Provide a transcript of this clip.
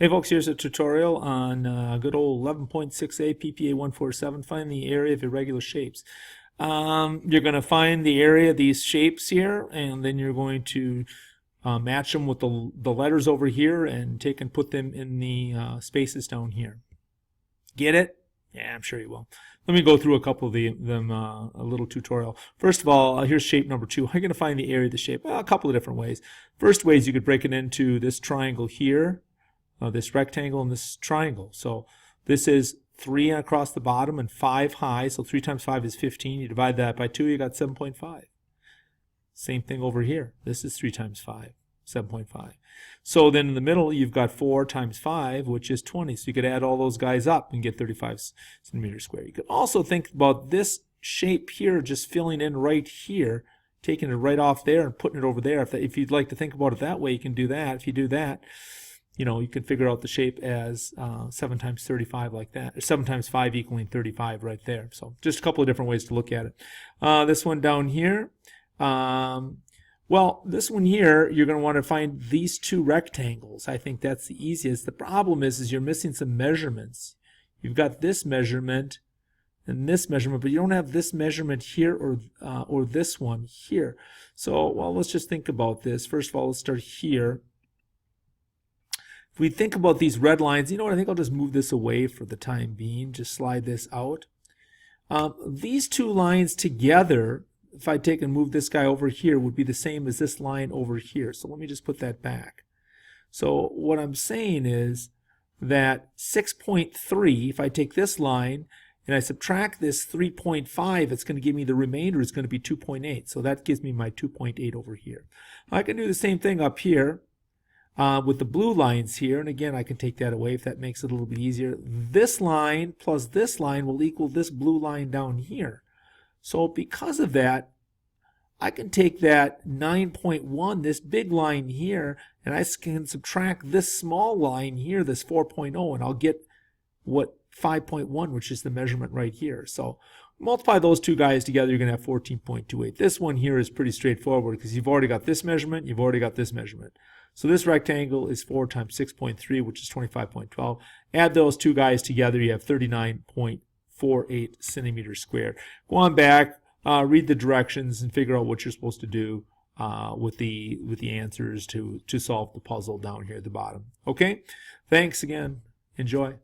Hey folks, here's a tutorial on good old 11.6a PPA 147. Find the area of irregular shapes. You're going to find the area of these shapes here, and then you're going to match them with the letters over here and take and put them in the spaces down here. Get it? Yeah, I'm sure you will. Let me go through a couple of them, a little tutorial. First of all, here's shape number 2. How are you going to find the area of the shape? Well, a couple of different ways. First way is you could break it into this triangle here, this rectangle, and this triangle. So this is 3 across the bottom and 5 high, so 3 times 5 is 15. You divide that by 2, you got 7.5. Same thing over here. This is 3 times 5, 7.5. So then in the middle, you've got 4 times 5, which is 20. So you could add all those guys up and get 35 centimeters squared. You could also think about this shape here just filling in right here, taking it right off there and putting it over there. If you'd like to think about it that way, you can do that. If you do that, you know, you can figure out the shape as 7 times 35 like that, or 7 times 5 equaling 35 right there. So just a couple of different ways to look at it. This one down here, well, this one here, you're going to want to find these 2 rectangles. I think that's the easiest. The problem is you're missing some measurements. You've got this measurement and this measurement, but you don't have this measurement here or this one here. So, well, let's just think about this. First of all, let's start here. If we think about these red lines, you know what, I think I'll just move this away for the time being, just slide this out. These 2 lines together, if I take and move this guy over here, would be the same as this line over here. So let me just put that back. So what I'm saying is that 6.3, if I take this line and I subtract this 3.5, it's going to give me the remainder is going to be 2.8. So that gives me my 2.8 over here. I can do the same thing up here. With the blue lines here, and again I can take that away if that makes it a little bit easier. This line plus this line will equal this blue line down here. So because of that, I can take that 9.1, this big line here, and I can subtract this small line here, this 4.0, and I'll get what 5.1, which is the measurement right here. So multiply those 2 guys together, you're going to have 14.28. This one here is pretty straightforward because you've already got this measurement, you've already got this measurement. So this rectangle is 4 times 6.3, which is 25.12. Add those 2 guys together, you have 39.48 centimeters squared. Go on back, read the directions, and figure out what you're supposed to do with the answers to solve the puzzle down here at the bottom. Okay? Thanks again. Enjoy.